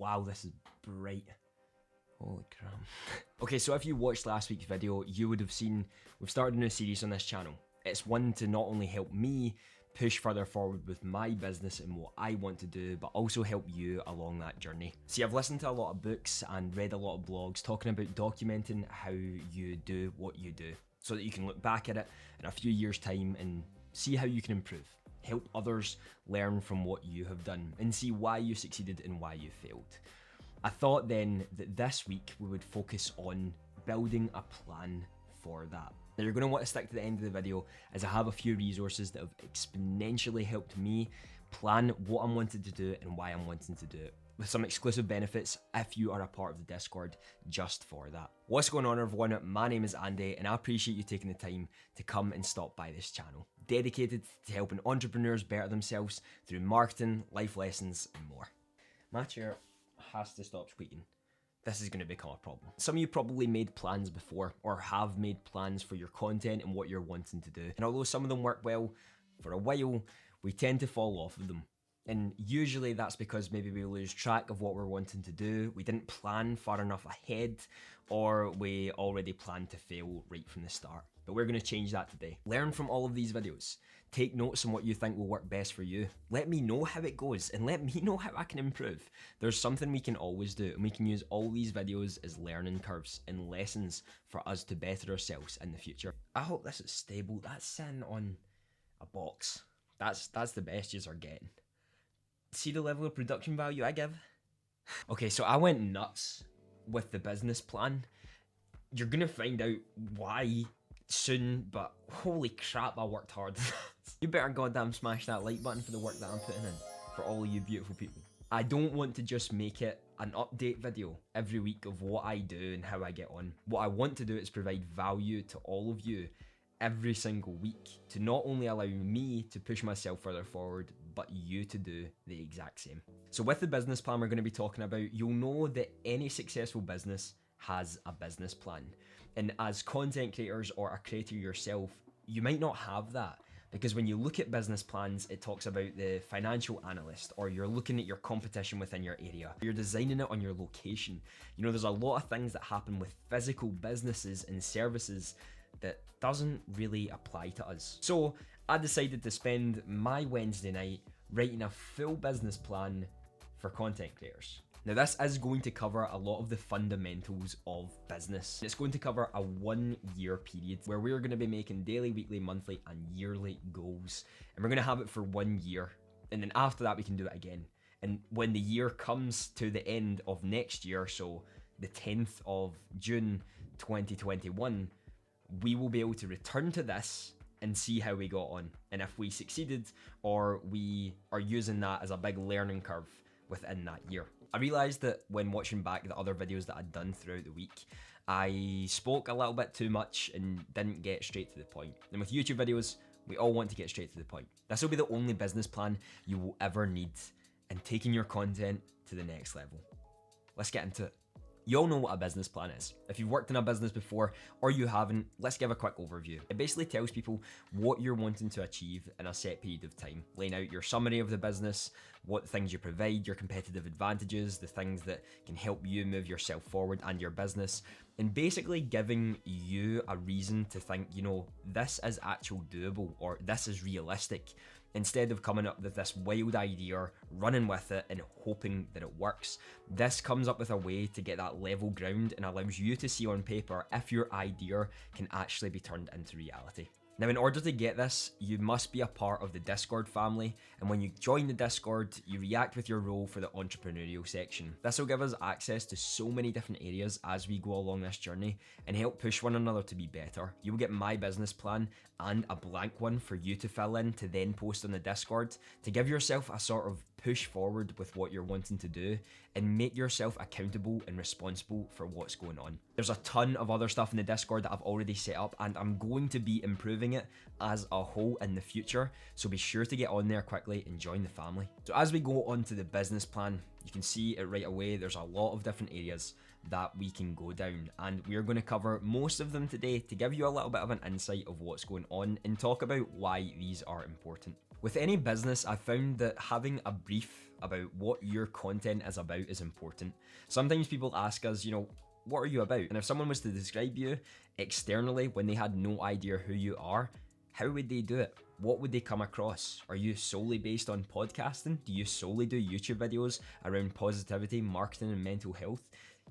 wow, this is bright. Holy crap. Okay, so if you watched last week's video, you would have seen we've started a new series on this channel. It's one to not only help me push further forward with my business and what I want to do, but also help you along that journey. See, I've listened to a lot of books and read a lot of blogs talking about documenting how you do what you do, so that you can look back at it in a few years' time and see how you can improve. Help others learn from what you have done and see why you succeeded and why you failed. I thought then that this week we would focus on building a plan for that. Now you're going to want to stick to the end of the video, as I have a few resources that have exponentially helped me plan what I'm wanting to do and why I'm wanting to do it, with some exclusive benefits if you are a part of the Discord just for that. What's going on, everyone? My name is Andy and I appreciate you taking the time to come and stop by this channel, dedicated to helping entrepreneurs better themselves through marketing, life lessons and more. My chair has to stop squeaking. This is going to become a problem. Some of you probably made plans before or have made plans for your content and what you're wanting to do. And although some of them work well, for a while, we tend to fall off of them. And usually that's because maybe we lose track of what we're wanting to do, we didn't plan far enough ahead, or we already planned to fail right from the start. But we're going to change that today. Learn from all of these videos. Take notes on what you think will work best for you. Let me know how it goes and let me know how I can improve. There's something we can always do, and we can use all these videos as learning curves and lessons for us to better ourselves in the future. I hope this is stable. That's sitting on a box. That's the best yous are getting. See the level of production value I give? Okay, so I went nuts with the business plan. You're gonna find out why soon, but holy crap, I worked hard. You better goddamn smash that like button for the work that I'm putting in, for all of you beautiful people. I don't want to just make it an update video every week of what I do and how I get on. What I want to do is provide value to all of you every single week, to not only allow me to push myself further forward, but you to do the exact same. So with the business plan we're going to be talking about, you'll know that any successful business has a business plan. And as content creators or a creator yourself, you might not have that, because when you look at business plans, it talks about the financial analyst, or you're looking at your competition within your area. You're designing it on your location. You know, there's a lot of things that happen with physical businesses and services that doesn't really apply to us. So I decided to spend my Wednesday night writing a full business plan for content creators. Now this is going to cover a lot of the fundamentals of business. It's going to cover a 1 year period where we're going to be making daily, weekly, monthly and yearly goals. And we're going to have it for 1 year. And then after that we can do it again. And when the year comes to the end of next year, so the 10th of June 2021, we will be able to return to this and see how we got on, and if we succeeded or we are using that as a big learning curve within that year. I realised that when watching back the other videos that I'd done throughout the week, I spoke a little bit too much and didn't get straight to the point. And with YouTube videos, we all want to get straight to the point. This will be the only business plan you will ever need in taking your content to the next level. Let's get into it. You all know what a business plan is. If you've worked in a business before or you haven't, let's give a quick overview. It basically tells people what you're wanting to achieve in a set period of time, laying out your summary of the business, what things you provide, your competitive advantages, the things that can help you move yourself forward and your business, and basically giving you a reason to think, you know, this is actual doable or this is realistic, instead of coming up with this wild idea, running with it and hoping that it works. This comes up with a way to get that level ground and allows you to see on paper if your idea can actually be turned into reality. Now, in order to get this, you must be a part of the Discord family, and when you join the Discord, you react with your role for the entrepreneurial section. This will give us access to so many different areas as we go along this journey and help push one another to be better. You will get my business plan and a blank one for you to fill in to then post on the Discord to give yourself a sort of push forward with what you're wanting to do and make yourself accountable and responsible for what's going on. There's a ton of other stuff in the Discord that I've already set up, and I'm going to be improving it as a whole in the future, so be sure to get on there quickly and join the family. So as we go on to the business plan, you can see it right away. There's a lot of different areas that we can go down, and we're going to cover most of them today to give you a little bit of an insight of what's going on and talk about why these are important. With any business, I've found that having a brief about what your content is about is important. Sometimes people ask us, what are you about? And if someone was to describe you externally when they had no idea who you are, how would they do it? What would they come across? Are you solely based on podcasting? Do you solely do YouTube videos around positivity, marketing, and mental health?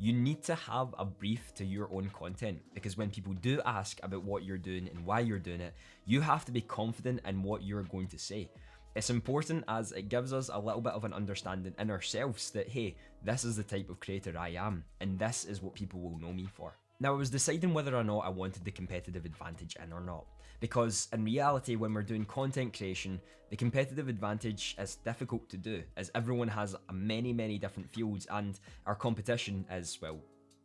You need to have a brief to your own content, because when people do ask about what you're doing and why you're doing it, you have to be confident in what you're going to say. It's important as it gives us a little bit of an understanding in ourselves that, hey, this is the type of creator I am, and this is what people will know me for. Now, I was deciding whether or not I wanted the competitive advantage in or not, because in reality, when we're doing content creation, the competitive advantage is difficult to do, as everyone has many different fields, and our competition is, well,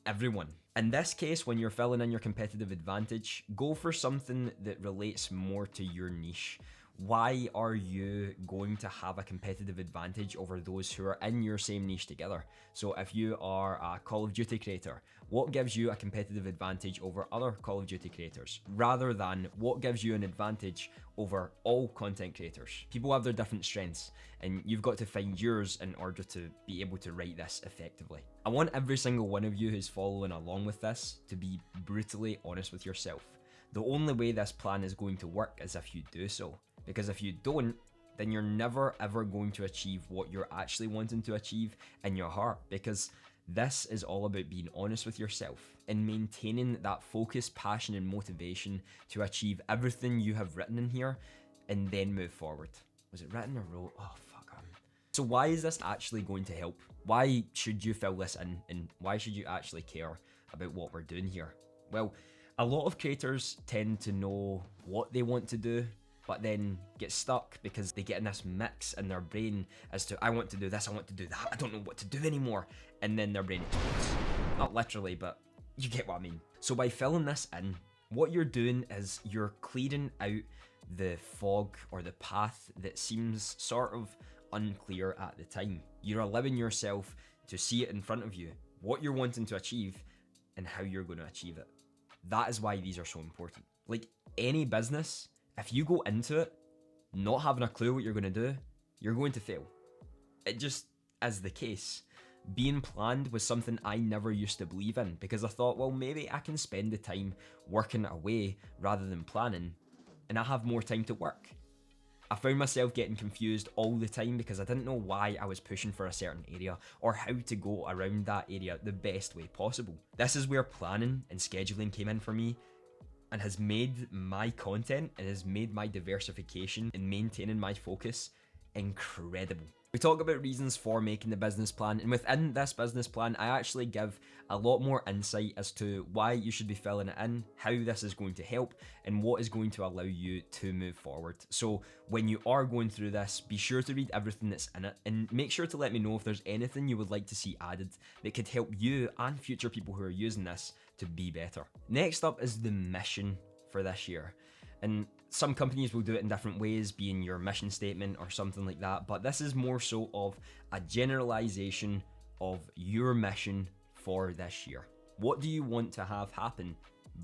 everyone. In this case, when you're filling in your competitive advantage, go for something that relates more to your niche. Why are you going to have a competitive advantage over those who are in your same niche together? So if you are a Call of Duty creator, what gives you a competitive advantage over other Call of Duty creators, rather than what gives you an advantage over all content creators? People have their different strengths, and you've got to find yours in order to be able to write this effectively. I want every single one of you who's following along with this to be brutally honest with yourself. The only way this plan is going to work is if you do so. Because if you don't, then you're never ever going to achieve what you're actually wanting to achieve in your heart, because this is all about being honest with yourself and maintaining that focus, passion, and motivation to achieve everything you have written in here and then move forward. Was it written or wrote? Oh, fuck. So why is this actually going to help? Why should you fill this in, and why should you actually care about what we're doing here? Well, a lot of creators tend to know what they want to do, but then get stuck because they get in this mix in their brain as to, I want to do this, I want to do that, I don't know what to do anymore. And then their brain explodes. Not literally, but you get what I mean. So by filling this in, what you're doing is you're clearing out the fog or the path that seems sort of unclear at the time. You're allowing yourself to see it in front of you, what you're wanting to achieve and how you're going to achieve it. That is why these are so important. Like any business, if you go into it not having a clue what you're going to do, you're going to fail. It just is the case. Being planned was something I never used to believe in, because I thought, well, maybe I can spend the time working away rather than planning, and I have more time to work. I found myself getting confused all the time because I didn't know why I was pushing for a certain area or how to go around that area the best way possible. This is where planning and scheduling came in for me, and has made my content and has made my diversification and maintaining my focus incredible. We talk about reasons for making the business plan, and within this business plan, I actually give a lot more insight as to why you should be filling it in, how this is going to help, and what is going to allow you to move forward. So when you are going through this, be sure to read everything that's in it, and make sure to let me know if there's anything you would like to see added that could help you and future people who are using this to be better. Next up is the mission for this year. And some companies will do it in different ways, being your mission statement or something like that, but this is more so of a generalization of your mission for this year. What do you want to have happen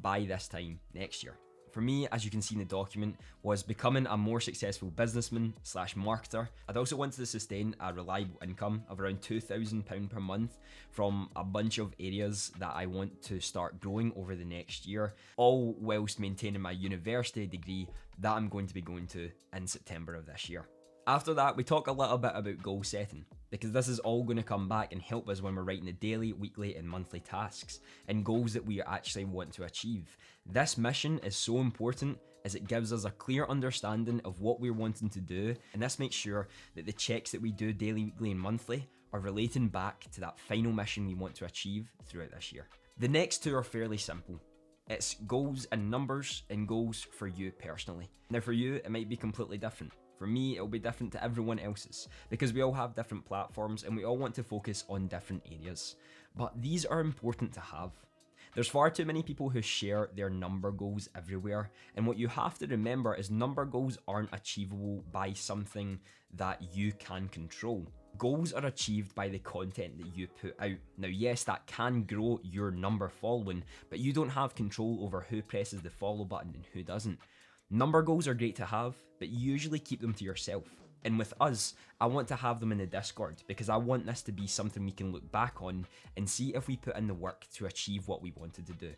by this time next year? For me, as you can see in the document, was becoming a more successful businessman / marketer. I'd also wanted to sustain a reliable income of around £2,000 per month from a bunch of areas that I want to start growing over the next year, all whilst maintaining my university degree that I'm going to be going to in September of this year. After that, we talk a little bit about goal setting, because this is all going to come back and help us when we're writing the daily, weekly, and monthly tasks and goals that we actually want to achieve. This mission is so important as it gives us a clear understanding of what we're wanting to do, and this makes sure that the checks that we do daily, weekly, and monthly are relating back to that final mission we want to achieve throughout this year. The next two are fairly simple. It's goals and numbers, and goals for you personally. Now for you, it might be completely different. For me, it'll be different to everyone else's, because we all have different platforms and we all want to focus on different areas. But these are important to have. There's far too many people who share their number goals everywhere, and what you have to remember is number goals aren't achievable by something that you can control. Goals are achieved by the content that you put out. Now yes, that can grow your number following, but you don't have control over who presses the follow button and who doesn't. Number goals are great to have, but you usually keep them to yourself. And with us, I want to have them in the Discord because I want this to be something we can look back on and see if we put in the work to achieve what we wanted to do.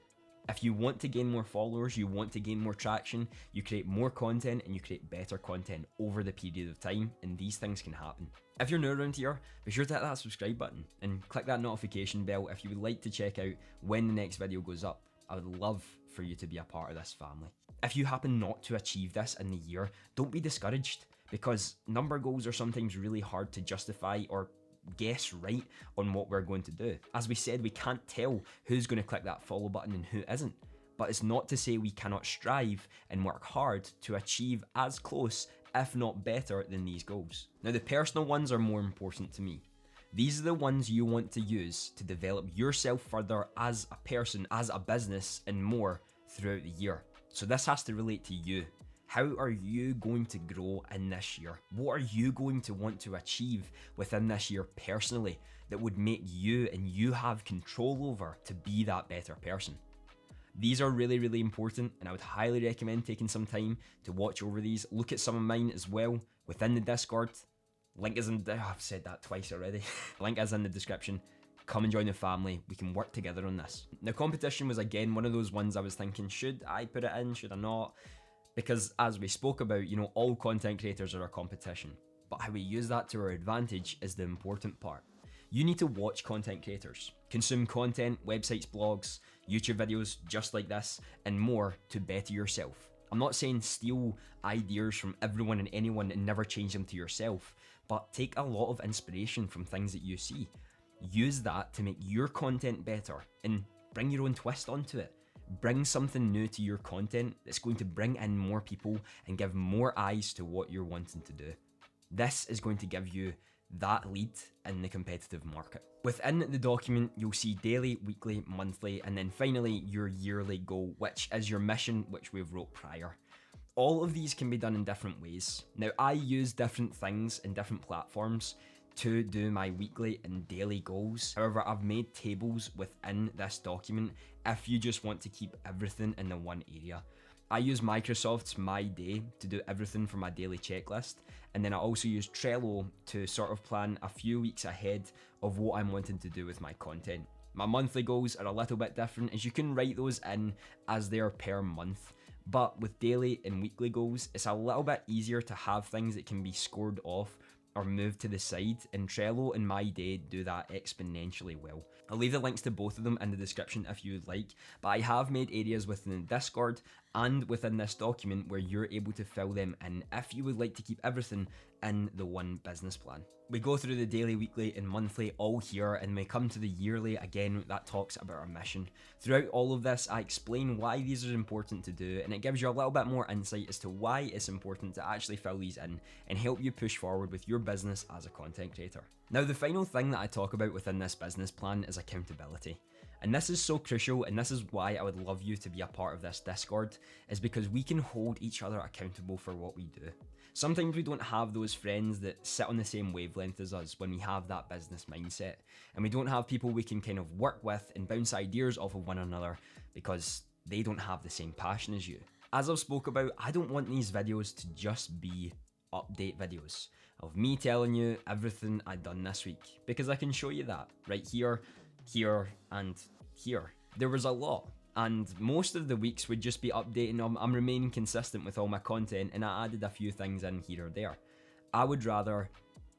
If you want to gain more followers, you want to gain more traction, you create more content and you create better content over the period of time, and these things can happen. If you're new around here, be sure to hit that subscribe button and click that notification bell if you would like to check out when the next video goes up. I would love for you to be a part of this family. If you happen not to achieve this in the year, don't be discouraged, because number goals are sometimes really hard to justify or guess right on what we're going to do. As we said, we can't tell who's going to click that follow button and who isn't, but it's not to say we cannot strive and work hard to achieve as close, if not better, than these goals. Now, the personal ones are more important to me. These are the ones you want to use to develop yourself further as a person, as a business, and more throughout the year. So this has to relate to you. How are you going to grow in this year? What are you going to want to achieve within this year personally that would make you and you have control over to be that better person? These are really, really important, and I would highly recommend taking some time to watch over these. Look at some of mine as well within the Discord. Link is in, I've said that twice already. Link is in the description. Come and join the family. We can work together on this. Now, competition was again one of those ones I was thinking, should I put it in? Should I not? Because as we spoke about, all content creators are a competition. But how we use that to our advantage is the important part. You need to watch content creators, consume content, websites, blogs, YouTube videos just like this, and more to better yourself. I'm not saying steal ideas from everyone and anyone and never change them to yourself, but take a lot of inspiration from things that you see. Use that to make your content better and bring your own twist onto it. Bring something new to your content that's going to bring in more people and give more eyes to what you're wanting to do. This is going to give you that lead in the competitive market. Within the document, you'll see daily, weekly, monthly, and then finally your yearly goal, which is your mission, which we've wrote prior. All of these can be done in different ways. Now, I use different things in different platforms to do my weekly and daily goals. However, I've made tables within this document if you just want to keep everything in the one area. I use Microsoft's My Day to do everything for my daily checklist, and then I also use Trello to sort of plan a few weeks ahead of what I'm wanting to do with my content. My monthly goals are a little bit different, as you can write those in as they are per month. But with daily and weekly goals, it's a little bit easier to have things that can be scored off or moved to the side, and Trello and My Day do that exponentially well. I'll leave the links to both of them in the description if you would like, but I have made areas within the Discord and within this document where you're able to fill them in if you would like to keep everything in the one business plan. We go through the daily, weekly and monthly all here, and we come to the yearly again that talks about our mission. Throughout all of this, I explain why these are important to do, and it gives you a little bit more insight as to why it's important to actually fill these in and help you push forward with your business as a content creator. Now, the final thing that I talk about within this business plan is accountability. And this is so crucial, and this is why I would love you to be a part of this Discord, is because we can hold each other accountable for what we do. Sometimes we don't have those friends that sit on the same wavelength as us when we have that business mindset, and we don't have people we can kind of work with and bounce ideas off of one another because they don't have the same passion as you. As I've spoke about, I don't want these videos to just be update videos of me telling you everything I've done this week, because I can show you that right here, here, and here. There was a lot, and most of the weeks would just be updating. I'm remaining consistent with all my content, and I added a few things in here or there. I would rather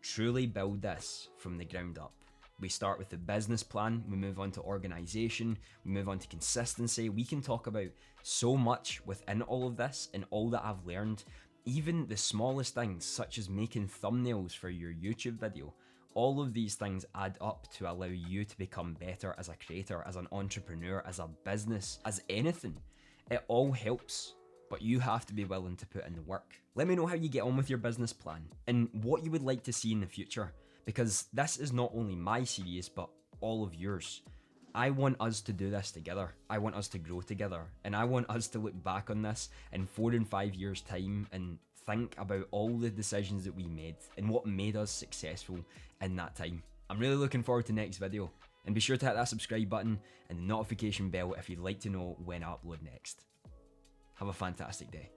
truly build this from the ground up. We start with the business plan, we move on to organization, we move on to consistency. We can talk about so much within all of this and all that I've learned. Even the smallest things, such as making thumbnails for your YouTube video. All of these things add up to allow you to become better as a creator, as an entrepreneur, as a business, as anything. It all helps, but you have to be willing to put in the work. Let me know how you get on with your business plan and what you would like to see in the future, because this is not only my series, but all of yours. I want us to do this together. I want us to grow together, and I want us to look back on this in 4 and 5 years' time and think about all the decisions that we made and what made us successful in that time. I'm really looking forward to next video, and be sure to hit that subscribe button and the notification bell if you'd like to know when I upload next. Have a fantastic day.